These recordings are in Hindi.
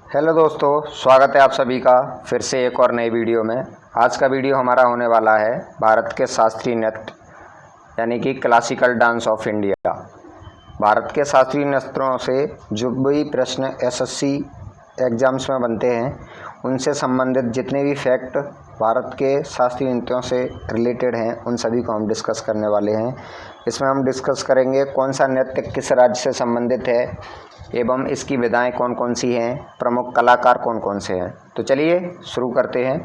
हेलो दोस्तों, स्वागत है आप सभी का फिर से एक और नई वीडियो में। आज का वीडियो हमारा होने वाला है भारत के शास्त्रीय नृत्य यानी कि classical dance of India. Bharat के शास्त्रीय नृत्यों से जो भी प्रश्न एसएससी एग्ज़ाम्स में बनते हैं उनसे संबंधित जितने भी फैक्ट भारत के शास्त्रीय नृत्यों से रिलेटेड हैं उन सभी को हम डिस्कस करने वाले हैं। इसमें हम डिस्कस करेंगे कौन सा नृत्य किस राज्य से संबंधित है एवं इसकी विधाएं कौन कौन सी हैं, प्रमुख कलाकार कौन कौन से हैं। तो चलिए शुरू करते हैं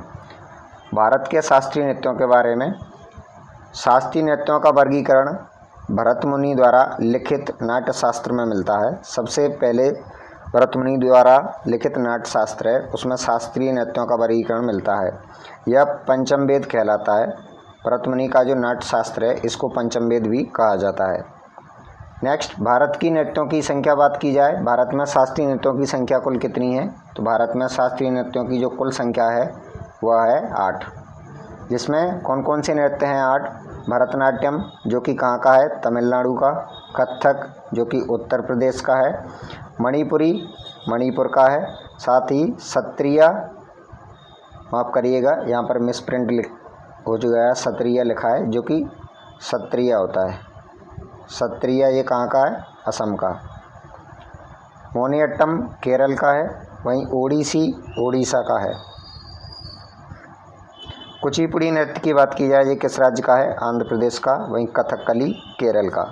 भारत के शास्त्रीय नृत्यों के बारे में। शास्त्रीय नृत्यों का वर्गीकरण भरत मुनि द्वारा लिखित नाट्य शास्त्र में मिलता है। सबसे पहले भरत मुनि द्वारा लिखित नाट्य शास्त्र है, उसमें शास्त्रीय नृत्यों का वर्गीकरण मिलता है। यह पंचम वेद कहलाता है। भरत मुनि का जो नाट्य शास्त्र है इसको पंचम वेद भी कहा जाता है। नेक्स्ट, भारत की नृत्यों की संख्या बात की जाए, भारत में शास्त्रीय नृत्यों की संख्या कुल कितनी है? तो भारत में शास्त्रीय नृत्यों की जो कुल संख्या है वह है 8, जिसमें कौन कौन से नृत्य हैं 8? भरतनाट्यम जो कि कहाँ का है? तमिलनाडु का। कथक जो कि उत्तर प्रदेश का है। मणिपुरी मणिपुर का है। साथ ही सत्रिया, माफ़ करिएगा यहाँ पर मिस प्रिंट हो चुका है, सत्रिया लिखा है जो कि सत्रिया होता है। सत्रिया ये कहाँ का है? असम का। मोहिनीअट्टम केरल का है। वहीं ओडिसी ओडिशा का है। कुचिपुड़ी नृत्य की बात की जाए ये किस राज्य का है? आंध्र प्रदेश का। वहीं कथकली केरल का।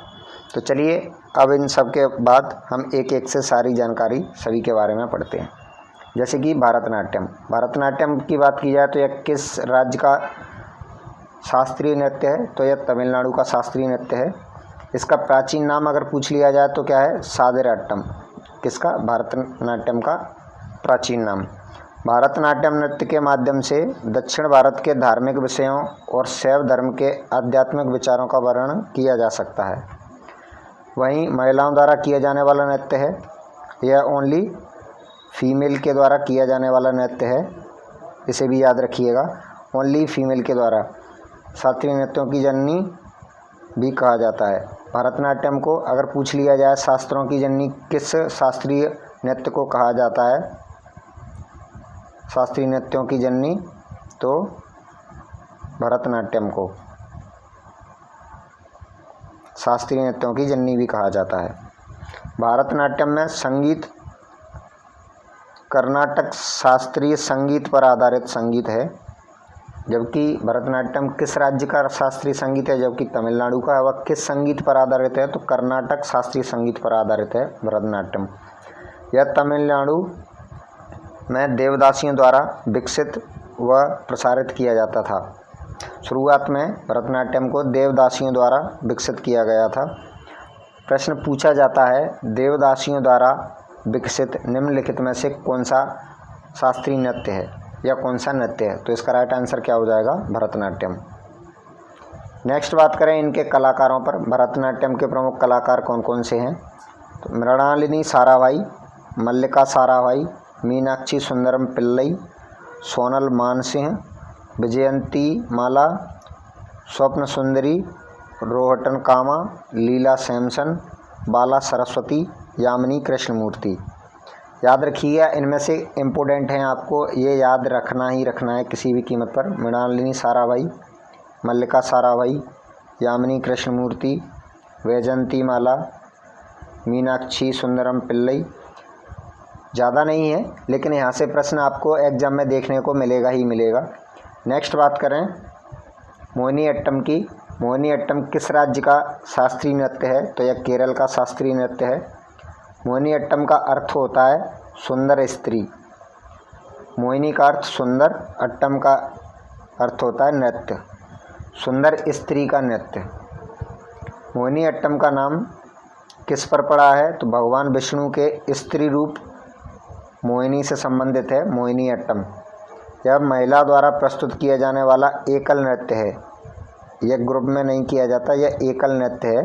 तो चलिए अब इन सब के बाद हम एक एक से सारी जानकारी सभी के बारे में पढ़ते हैं। जैसे कि भरतनाट्यम। भरतनाट्यम की बात की जाए तो यह किस राज्य का शास्त्रीय नृत्य है? तो यह तमिलनाडु का शास्त्रीय नृत्य है। इसका प्राचीन नाम अगर पूछ लिया जाए तो क्या है? सादिराट्टम। किसका? भरतनाट्यम का प्राचीन नाम। भरतनाट्यम नृत्य के माध्यम से दक्षिण भारत के धार्मिक विषयों और शैव धर्म के आध्यात्मिक विचारों का वर्णन किया जा सकता है। वहीं महिलाओं द्वारा किया जाने वाला नृत्य है। यह ओनली फीमेल के द्वारा किया जाने वाला नृत्य है, इसे भी याद रखिएगा, ओनली फीमेल के द्वारा। शास्त्रीय नृत्यों की जननी भी कहा जाता है। भरतनाट्यम को अगर पूछ लिया जाए शास्त्रों की जननी किस शास्त्रीय नृत्य को कहा जाता है, शास्त्रीय नृत्यों की जननी, तो भरतनाट्यम को शास्त्रीय नृत्यों की जननी भी कहा जाता है। भरतनाट्यम में संगीत कर्नाटक शास्त्रीय संगीत पर आधारित संगीत है, जबकि भरतनाट्यम किस राज्य का शास्त्रीय संगीत है? जबकि तमिलनाडु का। वह किस संगीत पर आधारित है? तो कर्नाटक शास्त्रीय संगीत पर आधारित है भरतनाट्यम। यह तमिलनाडु में देवदासियों द्वारा विकसित व प्रसारित किया जाता था। शुरुआत में भरतनाट्यम को देवदासियों द्वारा विकसित किया गया था। प्रश्न पूछा जाता है देवदासियों द्वारा विकसित निम्नलिखित में से कौन सा शास्त्रीय नृत्य है या कौन सा नृत्य है? तो इसका राइट आंसर क्या हो जाएगा? भरतनाट्यम। नेक्स्ट बात करें इनके कलाकारों पर। भरतनाट्यम के प्रमुख कलाकार कौन कौन से हैं? तो मृणालिनी साराभाई, मल्लिका साराभाई, मीनाक्षी सुंदरम पिल्लई, सोनल मानसिंह, विजयंती माला, स्वप्न सुंदरी, रोहटन कामा, लीला सैमसन, बाला सरस्वती, यामिनी कृष्णमूर्ति। याद रखिएगा, इनमें से इम्पोर्टेंट हैं, आपको ये याद रखना ही रखना है किसी भी कीमत पर। मृणालिनी साराभाई, मल्लिका साराभाई, यामिनी कृष्णमूर्ति, वैजयंती माला, मीनाक्षी सुंदरम पिल्लई। ज़्यादा नहीं है लेकिन यहाँ से प्रश्न आपको एग्जाम में देखने को मिलेगा ही मिलेगा। नेक्स्ट बात करें मोहिनीअट्टम की। मोहिनीअट्टम किस राज्य का शास्त्रीय नृत्य है? तो यह केरल का शास्त्रीय नृत्य है। मोहिनीअट्टम का अर्थ होता है सुंदर स्त्री। मोहिनी का अर्थ सुंदर, अट्टम का अर्थ होता है नृत्य, सुंदर स्त्री का नृत्य। मोहिनीअट्टम का नाम किस पर पड़ा है? तो भगवान विष्णु के स्त्री रूप मोहिनी से संबंधित है मोहिनीअट्टम। यह महिला द्वारा प्रस्तुत किया जाने वाला एकल नृत्य है। यह ग्रुप में नहीं किया जाता, यह एकल नृत्य है,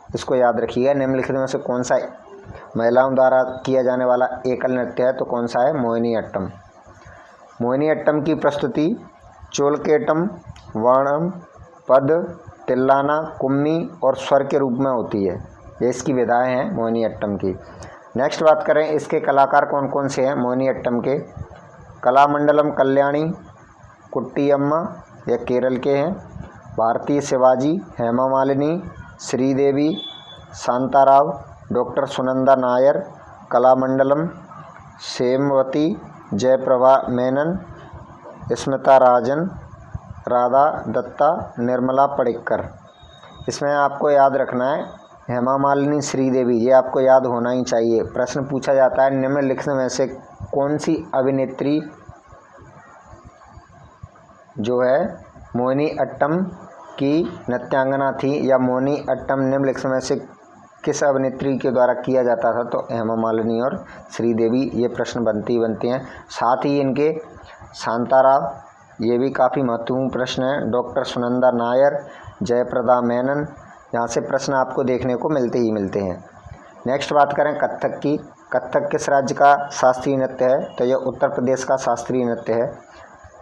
इसको याद रखिएगा। निम्नलिखित में से कौन सा महिलाओं द्वारा किया जाने वाला एकल नृत्य है? तो कौन सा है? मोहिनीअट्टम। मोहिनीअट्टम की प्रस्तुति चोलकेटम, वर्णम, पद, तिल्लाना, कुम्मी और स्वर के रूप में होती है। ये इसकी विधाएं हैं मोहिनीअट्टम की। नेक्स्ट बात करें इसके कलाकार कौन कौन से हैं मोहिनीअट्टम के। कलामंडलम कल्याणी कुट्टियम्मा, यह केरल के हैं। भारतीय शिवाजी हेमा मालिनी, श्रीदेवी, शांताराव, डॉक्टर सुनंदा नायर, कलामंडलम, सेमवती, जयप्रभा मेनन, स्मिता राजन, राधा दत्ता, निर्मला पडिक्कर। इसमें आपको याद रखना है हेमा मालिनी, श्रीदेवी, ये आपको याद होना ही चाहिए। प्रश्न पूछा जाता है निम्नलिखित में से कौन सी अभिनेत्री जो है मोहिनीअट्टम की नृत्यांगना थी, या मोहिनीअट्टम निम्नलिखित में से किस अभिनेत्री के द्वारा किया जाता था, तो हेमा मालिनी और श्रीदेवी, ये प्रश्न बनते हैं। साथ ही इनके शांताराव, ये भी काफ़ी महत्वपूर्ण प्रश्न है। डॉक्टर सुनंदा नायर, जयप्रदा मेनन, यहाँ से प्रश्न आपको देखने को मिलते हैं। नेक्स्ट बात करें कथक की। कथक किस राज्य का शास्त्रीय नृत्य है, तो यह उत्तर प्रदेश का शास्त्रीय नृत्य है,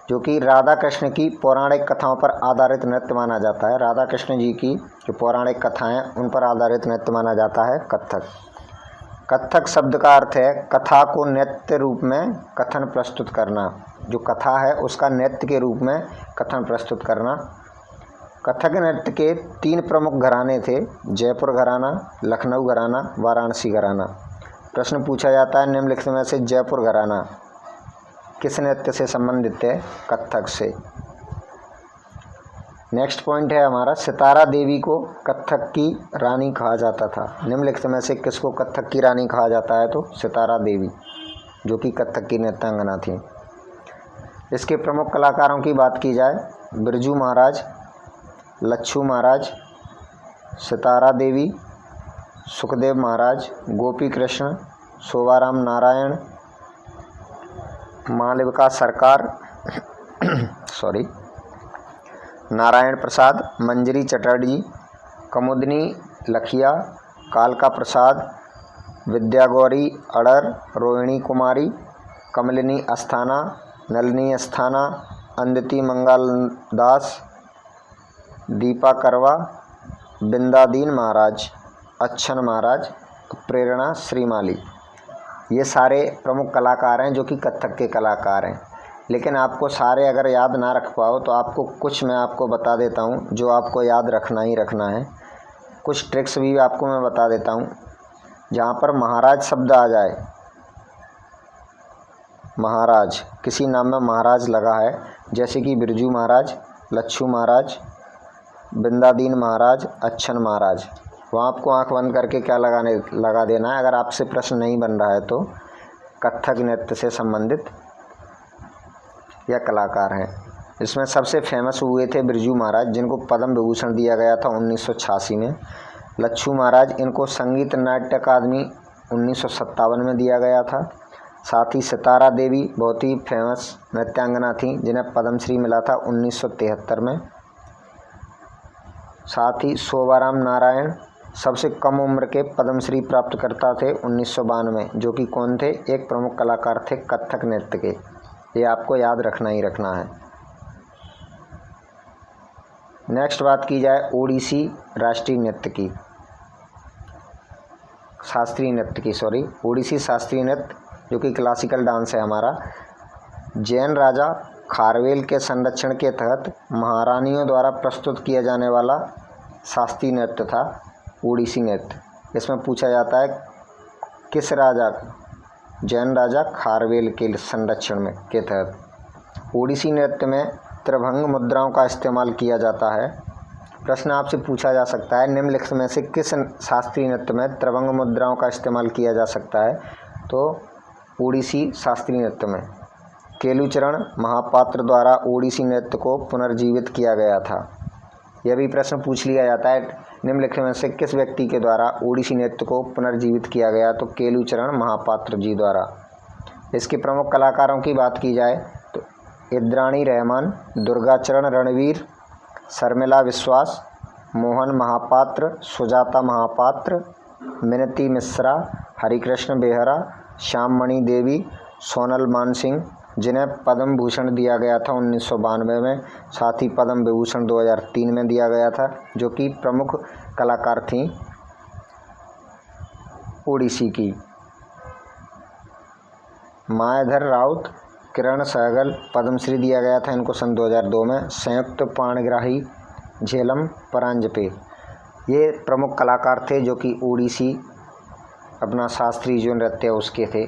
जो कि राधा कृष्ण की पौराणिक कथाओं पर आधारित नृत्य माना जाता है। राधा कृष्ण जी की जो पौराणिक कथाएं उन पर आधारित नृत्य माना जाता है कथक। कथक शब्द का अर्थ है कथा को नृत्य रूप में कथन प्रस्तुत करना। जो कथा है उसका नृत्य के रूप में कथन प्रस्तुत करना। कथक नृत्य के 3 प्रमुख घराने थे, जयपुर घराना, लखनऊ घराना, वाराणसी घराना। प्रश्न पूछा जाता है निम्नलिखित में से जयपुर घराना किस नृत्य से संबंधित है, कथक से। नेक्स्ट पॉइंट है हमारा, सितारा देवी को कथक की रानी कहा जाता था। निम्नलिखित में से किसको कथक की रानी कहा जाता है, तो सितारा देवी, जो कि कथक की नृत्यांगना थी। इसके प्रमुख कलाकारों की बात की जाए, बिरजू महाराज, लच्छू महाराज, सितारा देवी, सुखदेव महाराज, गोपी कृष्ण, शोभाराम नारायण, मालविका सरकार नारायण प्रसाद, मंजरी चटर्जी, कमुदनी लखिया, कालका प्रसाद, विद्यागौरी अडर, रोहिणी कुमारी, कमलिनी अस्थाना, नलिनी अस्थाना, अंदिति मंगल दास, दीपा करवा, बिंदादीन महाराज, अच्छन महाराज, प्रेरणा श्रीमाली। ये सारे प्रमुख कलाकार हैं जो कि कथक के कलाकार हैं। लेकिन आपको सारे अगर याद ना रख पाओ तो आपको कुछ मैं आपको बता देता हूँ जो आपको याद रखना ही रखना है। कुछ ट्रिक्स भी आपको मैं बता देता हूँ। जहाँ पर महाराज शब्द आ जाए, महाराज, किसी नाम में महाराज लगा है, जैसे कि बिरजू महाराज, लच्छू महाराज, बिंदादीन महाराज, अच्छन महाराज, वहाँ आपको आंख बंद करके क्या लगा देना है। अगर आपसे प्रश्न नहीं बन रहा है तो कथक नृत्य से संबंधित यह कलाकार हैं। इसमें सबसे फेमस हुए थे बिरजू महाराज, जिनको पद्म विभूषण दिया गया था 1986 में। लच्छू महाराज, इनको संगीत नाट्य अकादमी 1957 में दिया गया था। साथ ही सितारा देवी बहुत ही फेमस नृत्यांगना थी, जिन्हें पद्मश्री मिला था 1973 में। साथ ही शोभाराम नारायण सबसे कम उम्र के पद्मश्री प्राप्त करता थे 1992, जो कि कौन थे, एक प्रमुख कलाकार थे कथक नृत्य के। ये आपको याद रखना ही रखना है। नेक्स्ट बात की जाए ओडिसी राष्ट्रीय नृत्य की, शास्त्रीय नृत्य की, ओडिसी शास्त्रीय नृत्य जो कि क्लासिकल डांस है हमारा। जैन राजा खारवेल के संरक्षण के तहत महारानियों द्वारा प्रस्तुत किया जाने वाला शास्त्रीय नृत्य था ओडिसी नृत्य। इसमें पूछा जाता है किस राजा, जैन राजा खारवेल के संरक्षण में के तहत। ओडिसी नृत्य में त्रिभंग मुद्राओं का इस्तेमाल किया जाता है। प्रश्न आपसे पूछा जा सकता है निम्नलिखित में से किस शास्त्रीय नृत्य में त्रिभंग मुद्राओं का इस्तेमाल किया जा सकता है, तो ओडिसी शास्त्रीय नृत्य में केलुचरण महापात्र द्वारा ओडिसी नृत्य को पुनर्जीवित किया गया था। यह भी प्रश्न पूछ लिया जाता है निम्नलिखित में से किस व्यक्ति के द्वारा ओडिसी नृत्य को पुनर्जीवित किया गया, तो केलुचरण महापात्र जी द्वारा। इसके प्रमुख कलाकारों की बात की जाए तो इंद्राणी रहमान, दुर्गाचरण रणवीर, शर्मिला विश्वास, मोहन महापात्र, सुजाता महापात्र, मिनती मिश्रा, हरिकृष्ण बेहरा, श्याममणि देवी, सोनल मानसिंह, जिन्हें पद्म भूषण दिया गया था 1992 में। साथ ही पद्म विभूषण 2003 में दिया गया था, जो कि प्रमुख कलाकार थीं ओडिसी की। मायाधर राउत, किरण सहगल, पद्मश्री दिया गया था इनको सन 2002 में। संयुक्त पाणिग्राही, झेलम परांजपे, ये प्रमुख कलाकार थे जो कि ओडिसी अपना शास्त्रीय जो नृत्य उसके थे।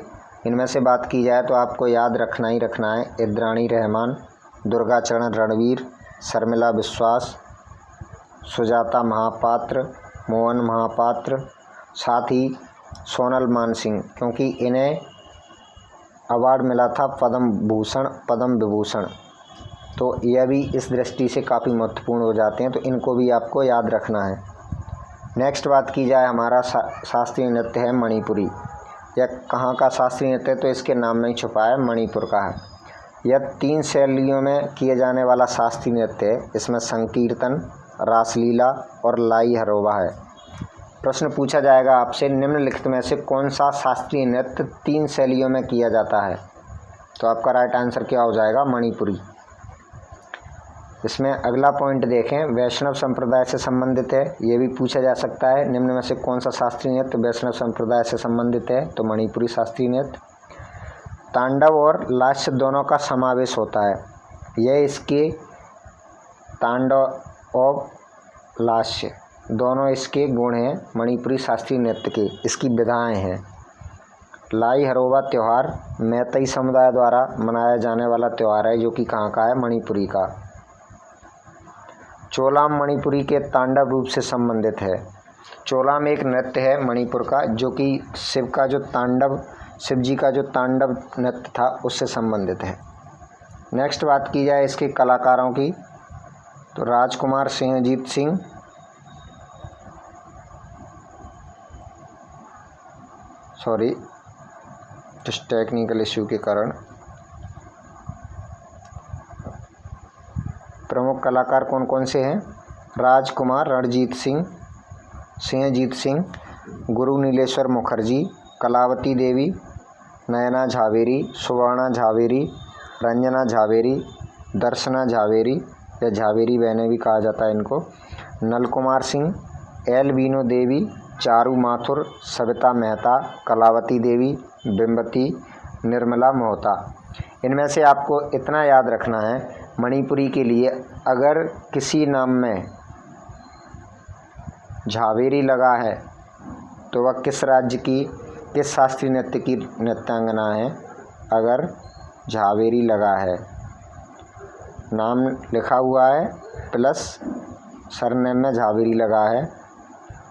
इनमें से बात की जाए तो आपको याद रखना ही रखना है इंद्राणी रहमान, दुर्गाचरण रणवीर, शर्मिला विश्वास, सुजाता महापात्र, मोहन महापात्र, साथ ही सोनल मानसिंह, क्योंकि इन्हें अवार्ड मिला था पद्म विभूषण, तो यह भी इस दृष्टि से काफ़ी महत्वपूर्ण हो जाते हैं, तो इनको भी आपको याद रखना है। नेक्स्ट बात की जाए, हमारा शास्त्रीय नृत्य है मणिपुरी। यह कहाँ का शास्त्रीय नृत्य है? तो इसके नाम में ही छुपा है, मणिपुर का है। यह 3 शैलियों में किए जाने वाला शास्त्रीय नृत्य है। इसमें संकीर्तन, रासलीला और लाई हरोबा है। प्रश्न पूछा जाएगा आपसे, निम्नलिखित में से कौन सा शास्त्रीय नृत्य 3 शैलियों में किया जाता है? तो आपका राइट आंसर क्या हो जाएगा? मणिपुरी। इसमें अगला पॉइंट देखें, वैष्णव संप्रदाय से संबंधित है, ये भी पूछा जा सकता है। निम्न में से कौन सा शास्त्रीय नृत्य वैष्णव संप्रदाय से संबंधित है? तो मणिपुरी शास्त्रीय नृत्य। तांडव और लास्य दोनों का समावेश होता है। यह इसके तांडव और लास्य दोनों इसके गुण हैं मणिपुरी शास्त्रीय नृत्य के, इसकी विधाएं हैं। लाई हरोबा त्यौहार मैतई समुदाय द्वारा मनाया जाने वाला त्यौहार है, जो कि कहाँ का है? मणिपुरी का। चोलाम मणिपुरी के तांडव रूप से संबंधित है। चोलाम एक नृत्य है मणिपुर का, जो कि शिव जी का जो तांडव नृत्य था उससे संबंधित है। नेक्स्ट बात की जाए इसके कलाकारों की, तो राजकुमार सिंहजीत सिंह, जिस टेक्निकल इश्यू के कारण प्रमुख कलाकार कौन कौन से हैं? राजकुमार रणजीत सिंह, सिंहजीत सिंह, गुरु नीलेश्वर मुखर्जी, कलावती देवी, नयना झावेरी, सुवर्णा झावेरी, रंजना झावेरी, दर्शना झावेरी या झावेरी बहनें भी कहा जाता है इनको, नलकुमार सिंह, एल बीनो देवी, चारू माथुर, सविता मेहता, कलावती देवी, बिम्बती, निर्मला मोहता। इनमें से आपको इतना याद रखना है, मणिपुरी के लिए अगर किसी नाम में झावेरी लगा है तो वह किस राज्य की, किस शास्त्रीय नृत्य की नृत्यांगना है? अगर झावेरी लगा है, नाम लिखा हुआ है प्लस सरनेम में झावेरी लगा है,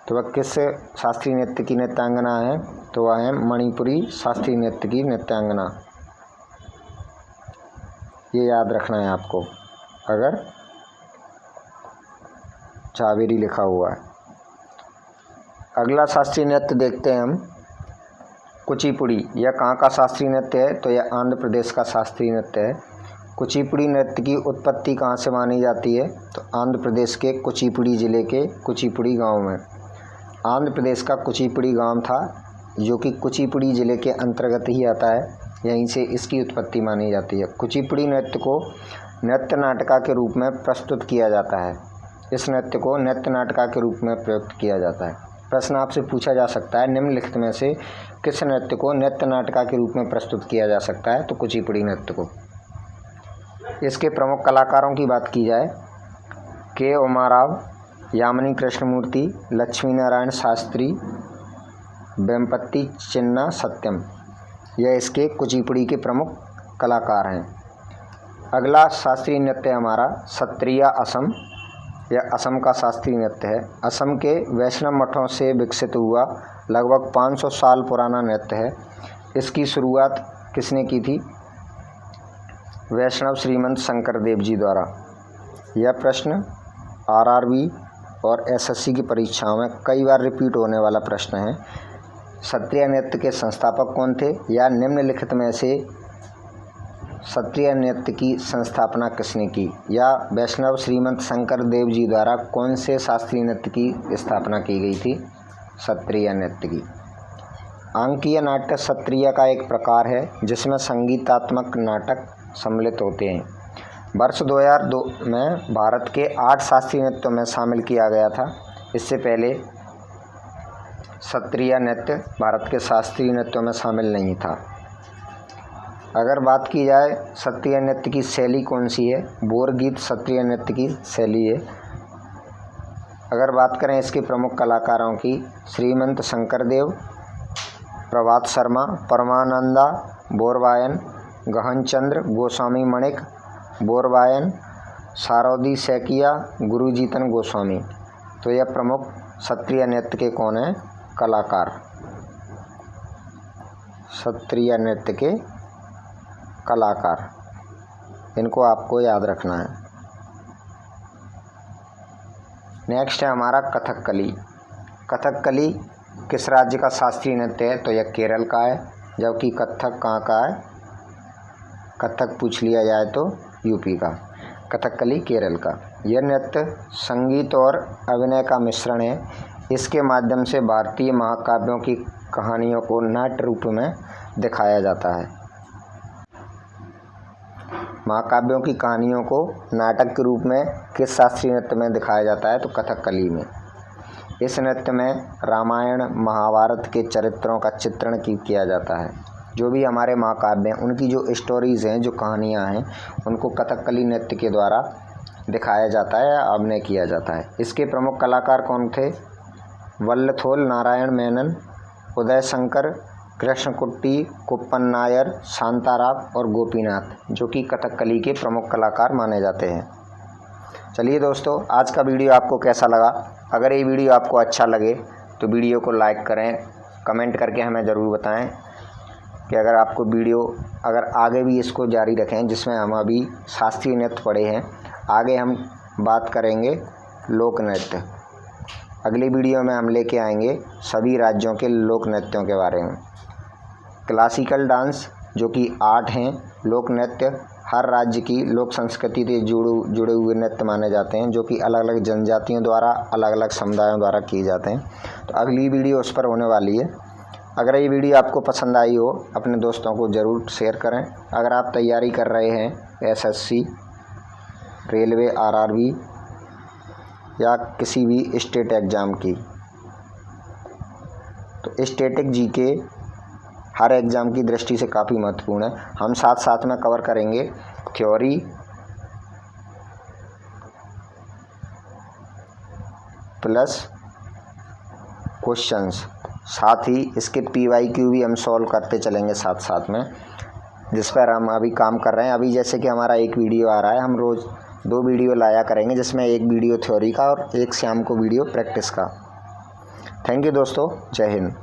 तो वह किस शास्त्रीय नृत्य की नृत्यांगना है? तो वह है मणिपुरी शास्त्रीय नृत्य की नृत्यांगना। ये याद रखना है आपको, अगर झावेरी लिखा हुआ है। अगला शास्त्रीय नृत्य देखते हैं हम, कुचिपुड़ी। यह कहाँ का शास्त्रीय नृत्य है? तो यह आंध्र प्रदेश का शास्त्रीय नृत्य है। कुचिपुड़ी नृत्य की उत्पत्ति कहाँ से मानी जाती है? तो आंध्र प्रदेश के कुचिपुड़ी जिले के कुचिपुड़ी गांव में। आंध्र प्रदेश का कुचिपुड़ी गांव था, जो कि कुचिपुड़ी जिले के अंतर्गत ही आता है, यहीं से इसकी उत्पत्ति मानी जाती है। कुचिपुड़ी नृत्य को नृत्य नाटिका के रूप में प्रस्तुत किया जाता है। इस नृत्य को नृत्य नाटिका के रूप में प्रयुक्त किया जाता है। प्रश्न आपसे पूछा जा सकता है, निम्नलिखित में से किस नृत्य को नृत्य नाटिका के रूप में प्रस्तुत किया जा सकता है? तो कुचिपुड़ी नृत्य को। इसके प्रमुख कलाकारों की बात की जाए, के उमाराव, यामिनी कृष्णमूर्ति, लक्ष्मी नारायण शास्त्री, वेम्पति चिन्ना सत्यम, यह इसके कुचिपुड़ी के प्रमुख कलाकार हैं। अगला शास्त्रीय नृत्य हमारा सत्रिया असम। यह असम का शास्त्रीय नृत्य है। असम के वैष्णव मठों से विकसित हुआ लगभग 500 साल पुराना नृत्य है। इसकी शुरुआत किसने की थी? वैष्णव श्रीमंत शंकर देव जी द्वारा। यह प्रश्न आरआरबी और एसएससी की परीक्षाओं में कई बार रिपीट होने वाला प्रश्न है। सत्रिया नृत्य के संस्थापक कौन थे, या निम्नलिखित में से सत्रिया नृत्य की संस्थापना किसने की, या वैष्णव श्रीमंत शंकर देव जी द्वारा कौन से शास्त्रीय नृत्य की स्थापना की गई थी? सत्रिया नृत्य की। अंकीय नाट्य सत्रिया का एक प्रकार है जिसमें संगीतात्मक नाटक सम्मिलित होते हैं। वर्ष 2002 में भारत के 8 शास्त्रीय नृत्यों में शामिल किया गया था। इससे पहले सत्रिया नृत्य भारत के शास्त्रीय नृत्यों में शामिल नहीं था। अगर बात की जाए क्षत्रिय नृत्य की शैली कौन सी है, बोर गीत क्षत्रिय नृत्य की शैली है। अगर बात करें इसके प्रमुख कलाकारों की, श्रीमंत शंकरदेव, प्रभात शर्मा, परमानंदा बोरवायन, गहनचंद्र गोस्वामी मणिक बोरवायन, सारोदी सैकिया, गुरुजीतन गोस्वामी। तो यह प्रमुख क्षत्रिय नृत्य के कौन हैं कलाकार, क्षत्रिय नृत्य के कलाकार, इनको आपको याद रखना है। नेक्स्ट है हमारा कथकली। कथकली किस राज्य का शास्त्रीय नृत्य है, तो यह केरल का है। जबकि कथक कहाँ का है, कथक पूछ लिया जाए तो यूपी का, कथकली केरल का। यह नृत्य संगीत और अभिनय का मिश्रण है। इसके माध्यम से भारतीय महाकाव्यों की कहानियों को नाट्य रूप में दिखाया जाता है। महाकाव्यों की कहानियों को नाटक के रूप में किस शास्त्रीय नृत्य में दिखाया जाता है, तो कथकली में। इस नृत्य में रामायण महाभारत के चरित्रों का चित्रण किया जाता है। जो भी हमारे महाकाव्य हैं उनकी जो स्टोरीज़ हैं, जो कहानियाँ हैं, उनको कथकली नृत्य के द्वारा दिखाया जाता है, अभिनय किया जाता है। इसके प्रमुख कलाकार कौन थे, वल्लथोल नारायण मेनन, उदय शंकर, कृष्णकुट्टी, कुप्पन नायर, शांताराव और गोपीनाथ, जो कि कथकली के प्रमुख कलाकार माने जाते हैं। चलिए दोस्तों, आज का वीडियो आपको कैसा लगा? अगर ये वीडियो आपको अच्छा लगे तो वीडियो को लाइक करें, कमेंट करके हमें ज़रूर बताएं कि अगर आपको वीडियो, अगर आगे भी इसको जारी रखें, जिसमें हम अभी शास्त्रीय नृत्य पढ़े हैं, आगे हम बात करेंगे लोक नृत्य। अगली वीडियो में हम लेके आएंगे सभी राज्यों के लोक नृत्यों के बारे में। क्लासिकल डांस जो कि आर्ट हैं, लोक नृत्य हर राज्य की लोक संस्कृति से जुड़े हुए नृत्य माने जाते हैं, जो कि अलग अलग जनजातियों द्वारा, अलग अलग समुदायों द्वारा किए जाते हैं। तो अगली वीडियो उस पर होने वाली है। अगर ये वीडियो आपको पसंद आई हो, अपने दोस्तों को ज़रूर शेयर करें। अगर आप तैयारी कर रहे हैं एसएससी, रेलवे, आरआरबी या किसी भी स्टेट एग्ज़ाम की, तो स्टैटिक जीके हर एग्ज़ाम की दृष्टि से काफ़ी महत्वपूर्ण है। हम साथ साथ में कवर करेंगे थ्योरी प्लस क्वेश्चंस, साथ ही इसके PYQ भी हम सॉल्व करते चलेंगे साथ साथ में, जिस पर हम अभी काम कर रहे हैं। अभी जैसे कि हमारा एक वीडियो आ रहा है, हम रोज़ 2 वीडियो लाया करेंगे, जिसमें एक वीडियो थ्योरी का और एक शाम को वीडियो प्रैक्टिस का। थैंक यू दोस्तों, जय हिंद।